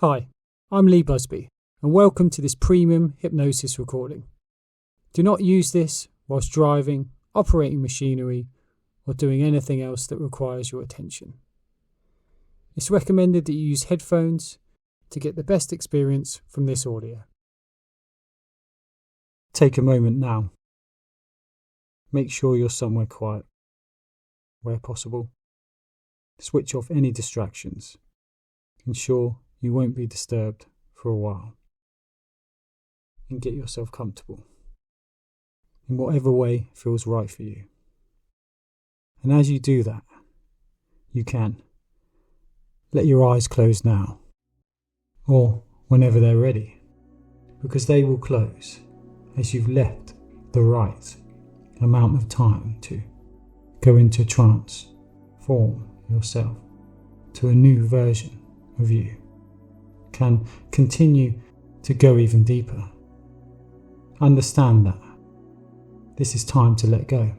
Hi, I'm Lee Busby, and welcome to this premium hypnosis recording. Do not use this whilst driving, operating machinery, or doing anything else that requires your attention. It's recommended that you use headphones to get the best experience from this audio. Take a moment now. Make sure you're somewhere quiet, where possible. Switch off any distractions. Ensure you won't be disturbed for a while. And get yourself comfortable in whatever way feels right for you. And as you do that, you can let your eyes close now, or whenever they're ready, because they will close as you've left the right amount of time to go into trance, form yourself to a new version of you. Can continue to go even deeper. Understand that this is time to let go,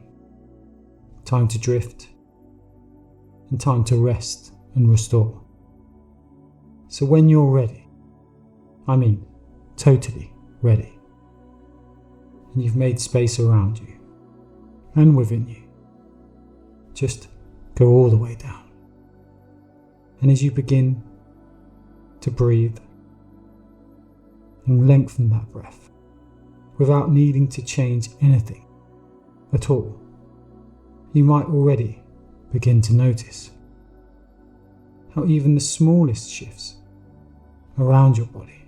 time to drift, and time to rest and restore. So when you're ready, I mean totally ready, and you've made space around you and within you, just go all the way down. And as you begin to breathe and lengthen that breath without needing to change anything at all, you might already begin to notice how even the smallest shifts around your body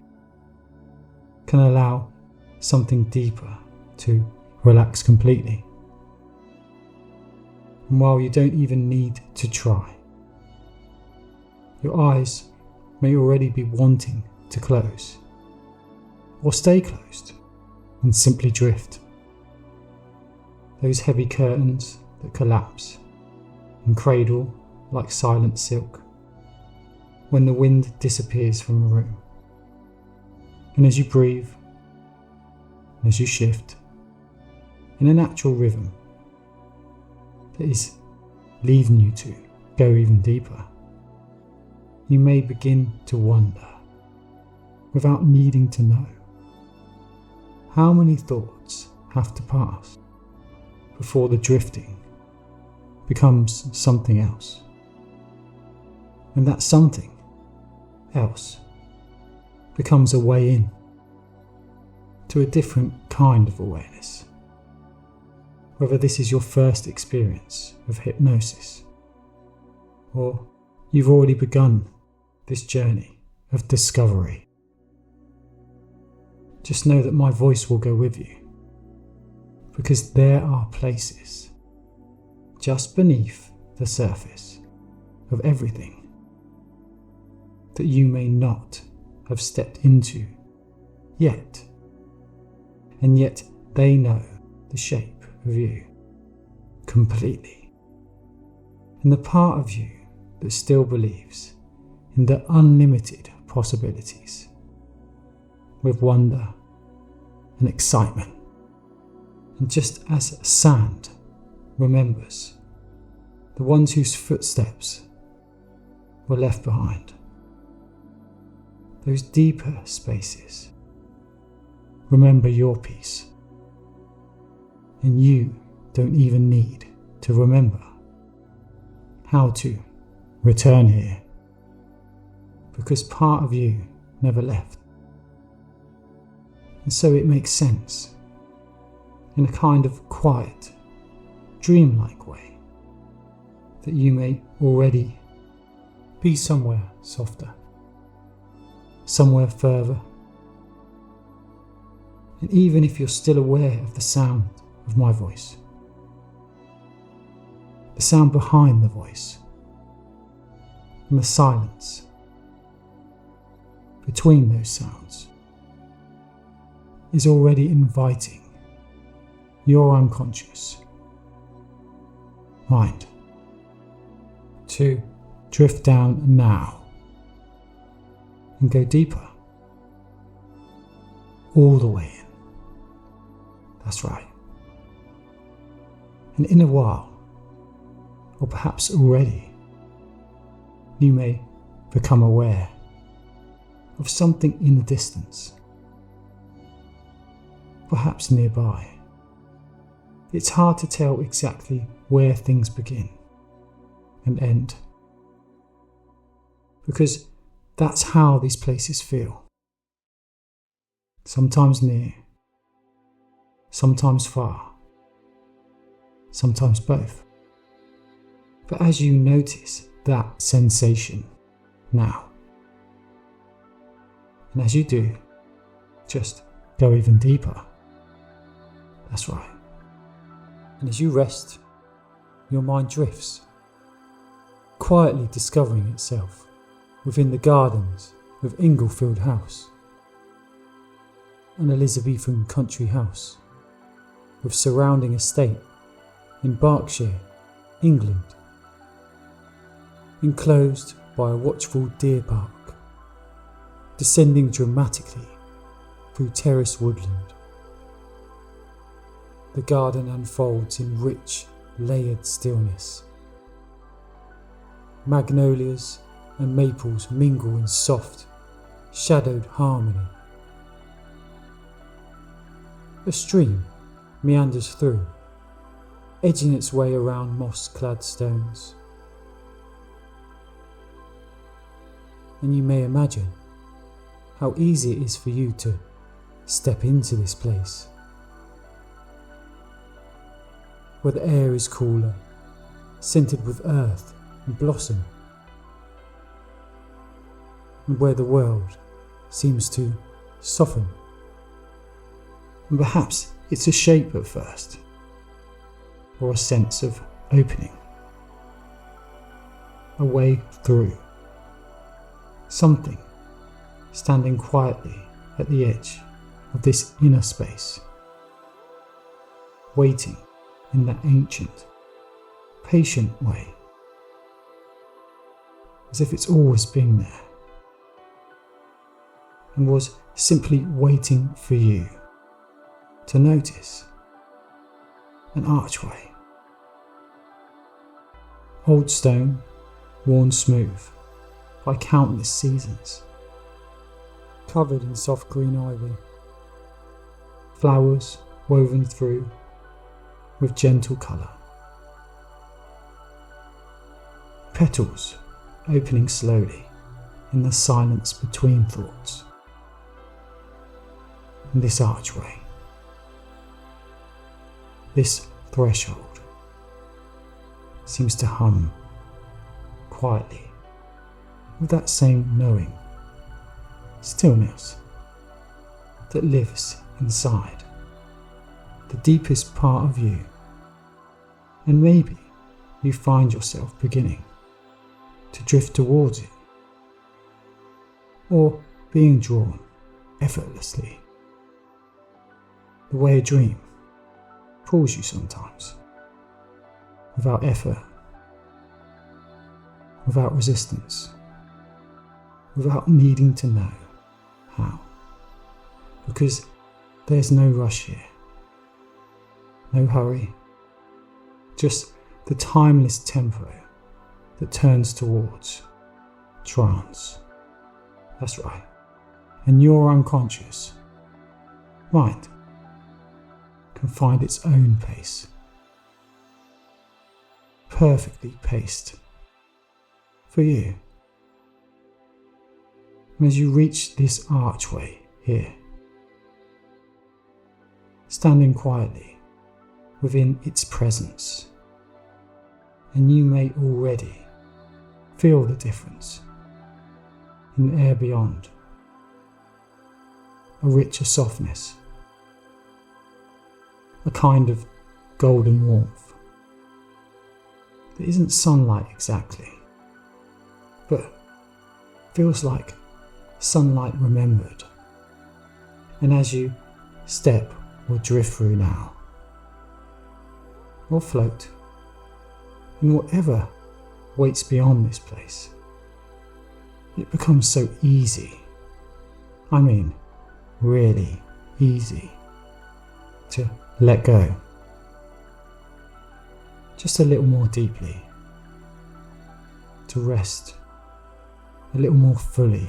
can allow something deeper to relax completely. And while you don't even need to try, your eyes may already be wanting to close, or stay closed and simply drift. Those heavy curtains that collapse and cradle like silent silk when the wind disappears from a room. And as you breathe, as you shift in a natural rhythm that is leading you to go even deeper, you may begin to wonder, without needing to know, how many thoughts have to pass before the drifting becomes something else. And that something else becomes a way in to a different kind of awareness. Whether this is your first experience of hypnosis, or you've already begun this journey of discovery, just know that my voice will go with you, because there are places just beneath the surface of everything that you may not have stepped into yet, and yet they know the shape of you completely. And the part of you that still believes in the unlimited possibilities, with wonder and excitement, and just as sand remembers the ones whose footsteps were left behind, those deeper spaces remember your peace, and you don't even need to remember how to return here, because part of you never left. And so it makes sense, in a kind of quiet, dreamlike way, that you may already be somewhere softer, somewhere further. And even if you're still aware of the sound of my voice, the sound behind the voice, and the silence between those sounds is already inviting your unconscious mind to drift down now and go deeper, all the way in. That's right. And in a while, or perhaps already, you may become aware of something in the distance, perhaps nearby. It's hard to tell exactly where things begin and end, because that's how these places feel. Sometimes near, sometimes far, sometimes both. But as you notice that sensation now, and as you do, just go even deeper. That's right. And as you rest, your mind drifts, quietly discovering itself within the gardens of Inglefield House, an Elizabethan country house with surrounding estate in Berkshire, England, enclosed by a watchful deer park, descending dramatically through terraced woodland. The garden unfolds in rich, layered stillness. Magnolias and maples mingle in soft, shadowed harmony. A stream meanders through, edging its way around moss-clad stones. And you may imagine how easy it is for you to step into this place, where the air is cooler, scented with earth and blossom, and where the world seems to soften. And perhaps it's a shape at first, or a sense of opening, a way through, something standing quietly at the edge of this inner space, waiting in that ancient, patient way, as if it's always been there, and was simply waiting for you to notice. An archway, old stone, worn smooth by countless seasons, covered in soft green ivy, flowers woven through with gentle colour, petals opening slowly in the silence between thoughts. And this archway, this threshold, seems to hum quietly with that same knowing stillness that lives inside the deepest part of you. And maybe you find yourself beginning to drift towards it, or being drawn effortlessly, the way a dream pulls you sometimes, without effort, without resistance, without needing to know how, because there's no rush here, no hurry, just the timeless tempo that turns towards trance. That's right. And your unconscious mind can find its own pace, perfectly paced for you. And as you reach this archway here, standing quietly within its presence, and you may already feel the difference in the air beyond, a richer softness, a kind of golden warmth that isn't sunlight exactly, but feels like sunlight remembered. And as you step or drift through now, or float in whatever waits beyond this place, it becomes so easy, I mean really easy, to let go just a little more deeply, to rest a little more fully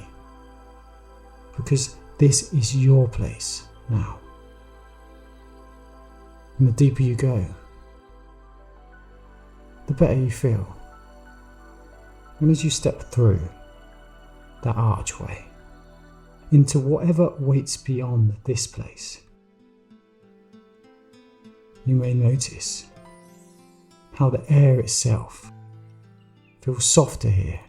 because this is your place now. And the deeper you go, the better you feel. And as you step through that archway into whatever waits beyond this place, you may notice how the air itself feels softer here,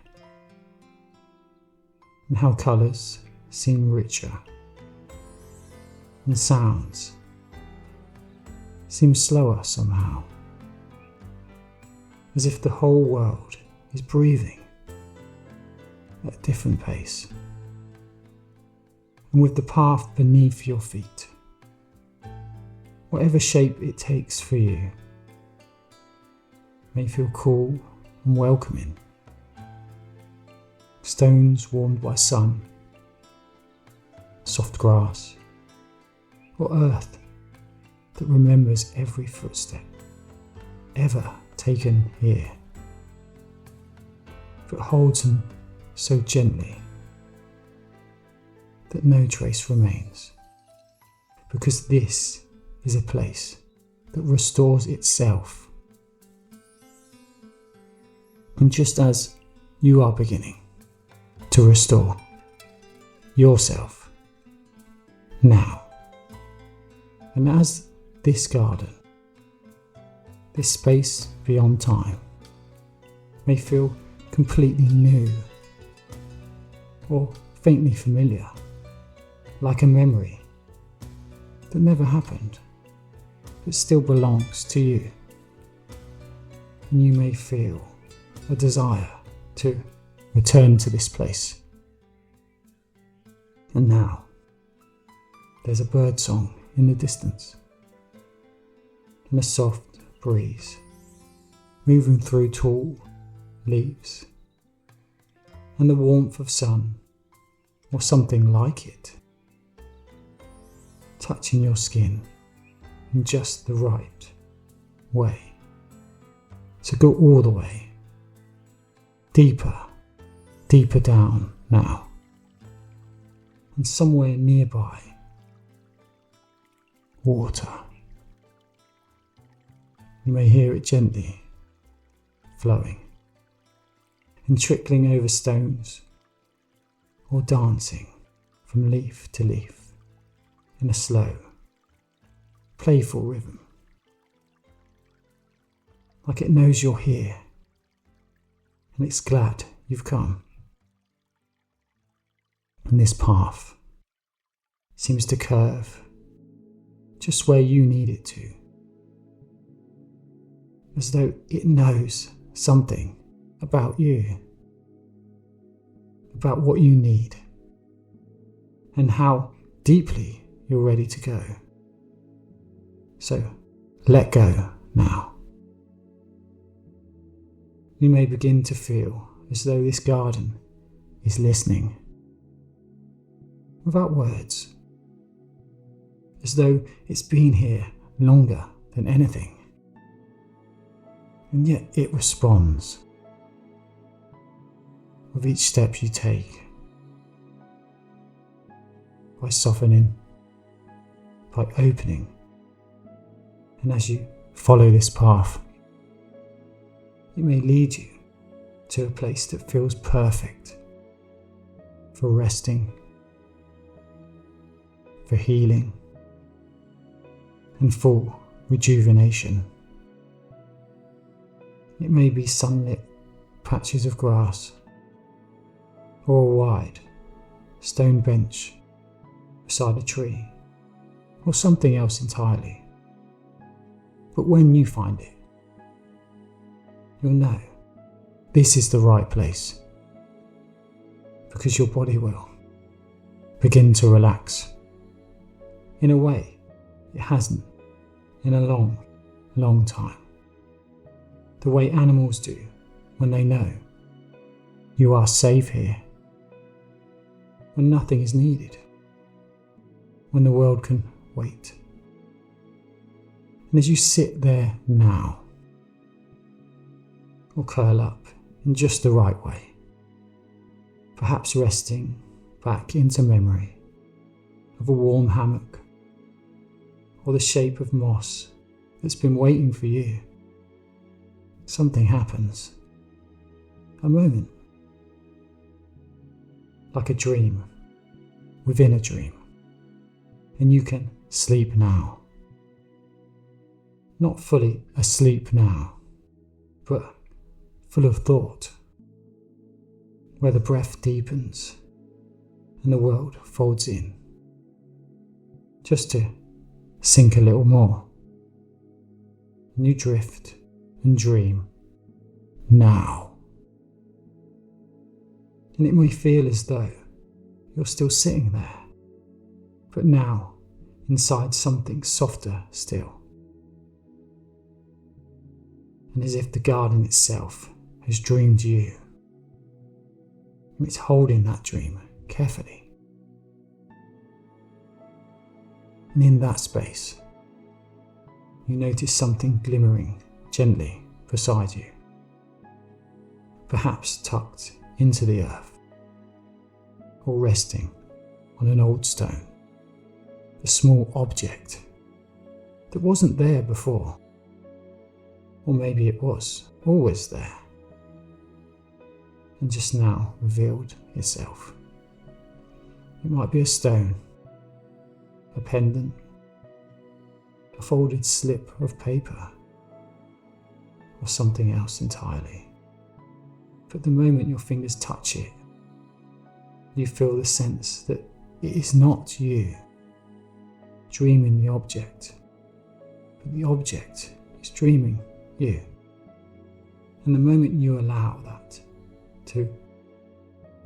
and how colours seem richer, and sounds seem slower somehow, as if the whole world is breathing at a different pace. And with the path beneath your feet, whatever shape it takes for you, may feel cool and welcoming. Stones warmed by sun, soft grass, or earth that remembers every footstep ever taken here, but holds them so gently that no trace remains, because this is a place that restores itself. And just as you are beginning to restore yourself now, and as this garden, this space beyond time, may feel completely new or faintly familiar, like a memory that never happened but still belongs to you, and you may feel a desire to return to this place. And now there's a bird song in the distance, and a soft breeze moving through tall leaves, and the warmth of sun, or something like it, touching your skin in just the right way to go all the way deeper down now. And somewhere nearby, water. You may hear it gently flowing and trickling over stones, or dancing from leaf to leaf in a slow, playful rhythm, like it knows you're here and it's glad you've come. And this path seems to curve just where you need it to, as though it knows something about you, about what you need, and how deeply you're ready to go. So let go now. You may begin to feel as though this garden is listening, without words, as though it's been here longer than anything, and yet it responds with each step you take, by softening, by opening. And as you follow this path, it may lead you to a place that feels perfect for resting, for healing, and full rejuvenation. It may be sunlit patches of grass, or a wide stone bench beside a tree, or something else entirely. But when you find it, you'll know this is the right place, because your body will begin to relax in a way it hasn't in a long, long time. The way animals do when they know you are safe here, when nothing is needed, when the world can wait. And as you sit there now, or curl up in just the right way, perhaps resting back into memory, of a warm hammock, or the shape of moss that's been waiting for you, something happens. A moment. Like a dream within a dream. And you can sleep now. Not fully asleep now, but full of thought, where the breath deepens and the world folds in, just to sink a little more. And you drift and dream now. And it may feel as though you're still sitting there, but now inside something softer still. And as if the garden itself has dreamed you. And it's holding that dream carefully. And in that space, you notice something glimmering gently beside you, perhaps tucked into the earth, or resting on an old stone, a small object that wasn't there before. Or maybe it was always there, and just now revealed itself. It might be a stone, a pendant, a folded slip of paper, or something else entirely. But the moment your fingers touch it, you feel the sense that it is not you dreaming the object, but the object is dreaming you. And the moment you allow that to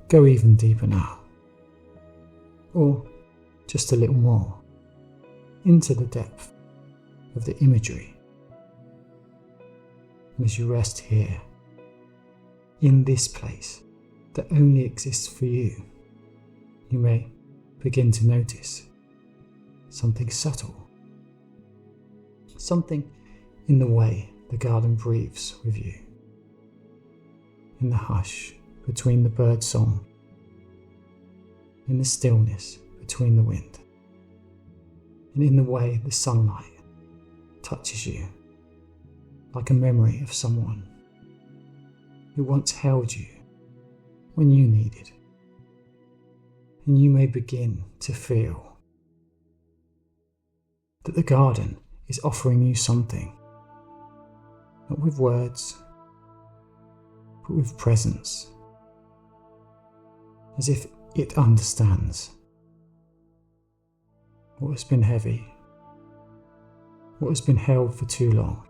go even deeper now, or just a little more, into the depth of the imagery, and as you rest here, in this place that only exists for you, you may begin to notice something subtle, something in the way the garden breathes with you, in the hush between the bird song, in the stillness between the wind, and in the way the sunlight touches you, like a memory of someone who once held you when you needed. And you may begin to feel that the garden is offering you something, not with words, but with presence, as if it understands what has been heavy, what has been held for too long,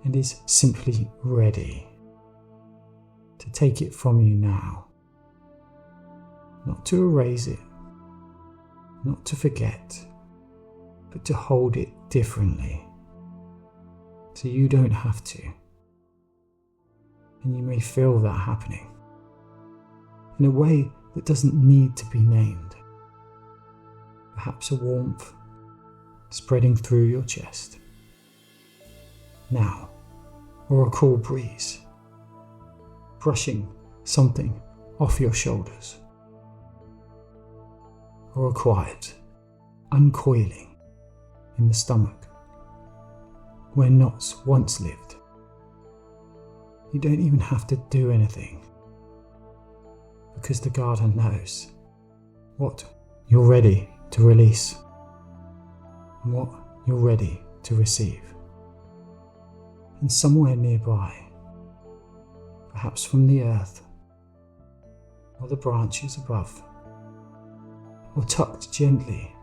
and is simply ready to take it from you now, not to erase it, not to forget, but to hold it differently, so you don't have to. And you may feel that happening in a way that doesn't need to be named. Perhaps a warmth spreading through your chest now, or a cool breeze brushing something off your shoulders, or a quiet uncoiling in the stomach where knots once lived. You don't even have to do anything, because the garden knows what you're ready to release and what you're ready to receive. And somewhere nearby, perhaps from the earth or the branches above, or tucked gently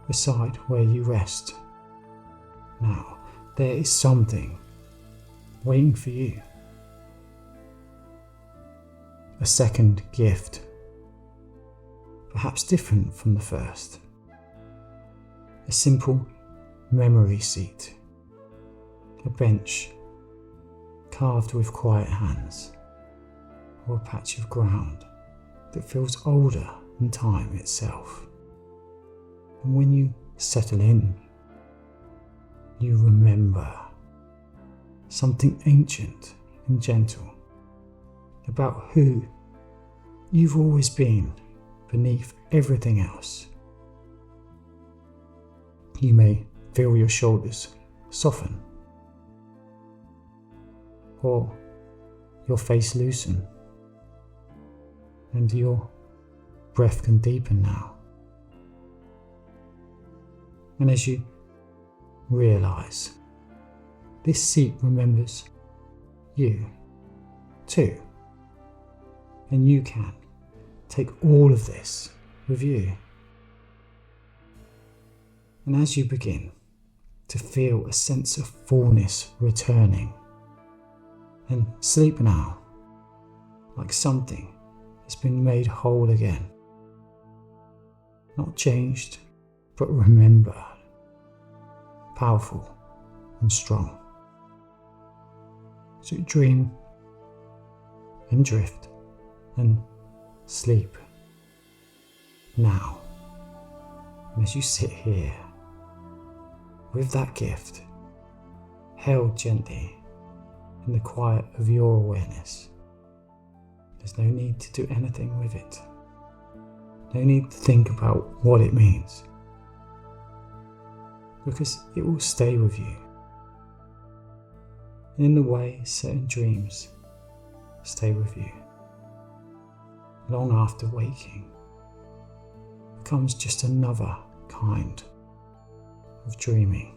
beside where you rest, now there is something waiting for you. A second gift, perhaps different from the first. A simple memory seat, a bench carved with quiet hands, or a patch of ground that feels older than time itself. And when you settle in, you remember something ancient and gentle about who you've always been beneath everything else. You may feel your shoulders soften, or your face loosen, and your breath can deepen now. And as you realize, this seat remembers you too, and you can take all of this with you. And as you begin to feel a sense of fullness returning, and sleep now like something has been made whole again, not changed, but remembered, powerful and strong. So dream and drift and sleep now. And as you sit here with that gift held gently in the quiet of your awareness, there's no need to do anything with it. No need to think about what it means, because it will stay with you. And in the way certain dreams stay with you, long after waking, becomes just another kind of dreaming.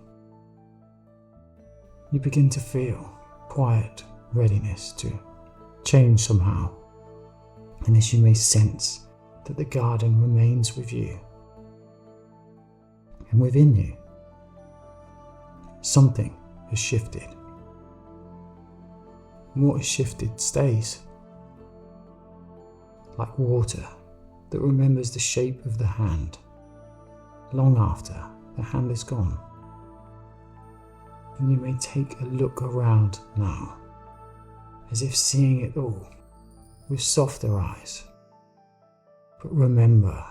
You begin to feel quiet readiness to change somehow, and as you may sense that the garden remains with you and within you, something has shifted. And what is shifted stays, like water that remembers the shape of the hand long after the hand is gone. And you may take a look around now, as if seeing it all with softer eyes. But remember,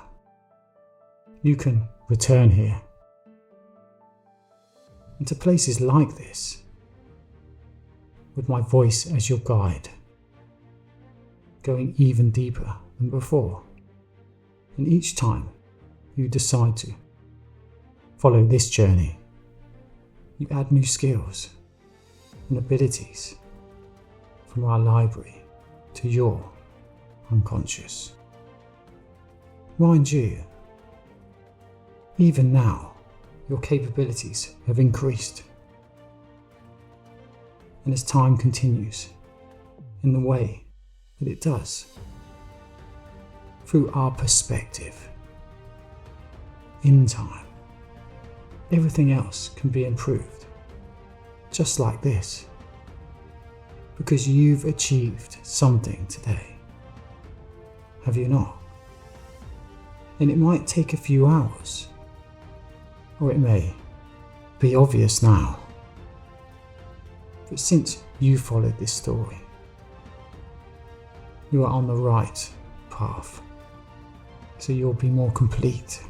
you can return here, and to places like this, with my voice as your guide, going even deeper than before. And each time you decide to follow this journey, you add new skills and abilities from our library to your unconscious. Mind you, even now, your capabilities have increased. And as time continues, in the way that it does, through our perspective, in time, everything else can be improved, just like this, because you've achieved something today, have you not? And it might take a few hours, or it may be obvious now, but since you followed this story, you are on the right path, so you'll be more complete,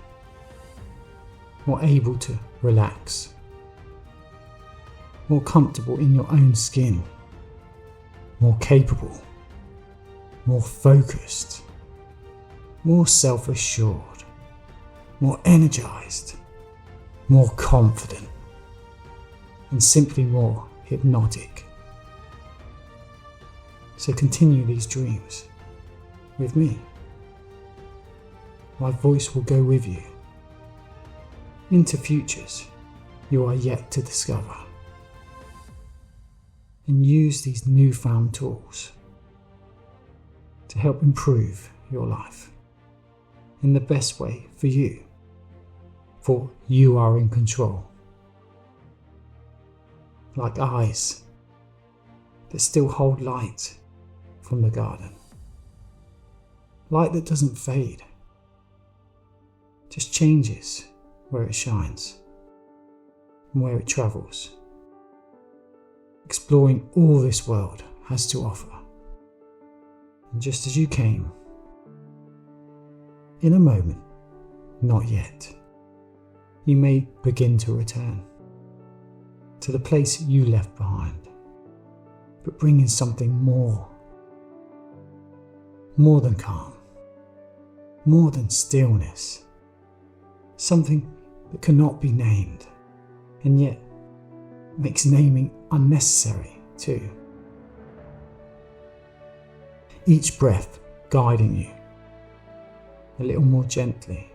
more able to relax, more comfortable in your own skin, more capable, more focused, more self-assured, more energized, more confident, and simply more hypnotic. So continue these dreams with me. My voice will go with you into futures you are yet to discover, and use these newfound tools to help improve your life in the best way for you, for you are in control. Like eyes that still hold light from the garden, light that doesn't fade, just changes where it shines and where it travels, exploring all this world has to offer. And just as you came, in a moment, not yet, you may begin to return to the place you left behind, but bringing something more than calm, more than stillness, something that cannot be named, and yet makes naming unnecessary too. Each breath guiding you a little more gently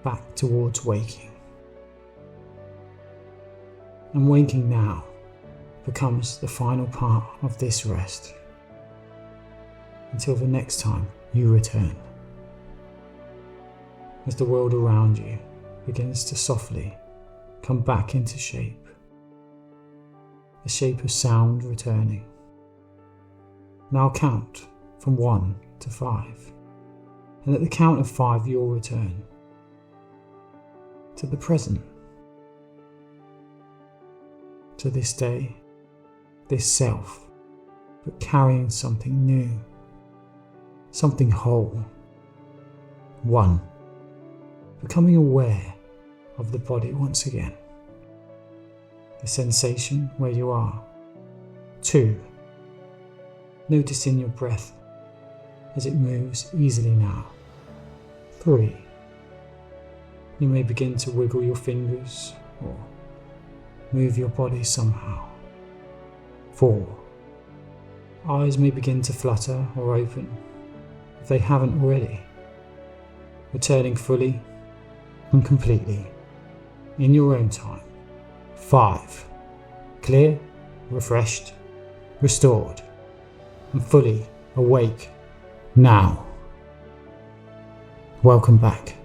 back towards waking. And waking now becomes the final part of this rest until the next time you return. As the world around you begins to softly come back into shape, the shape of sound returning. And I'll count from 1 to 5, and at the count of 5 you'll return to the present, to this day, this self, but carrying something new, something whole. 1. Becoming aware of the body once again, the sensation where you are. 2. Noticing your breath as it moves easily now. 3. You may begin to wiggle your fingers or move your body somehow. 4. Eyes may begin to flutter or open if they haven't already, returning fully and completely in your own time. 5. Clear, refreshed, restored, and fully awake now. Welcome back.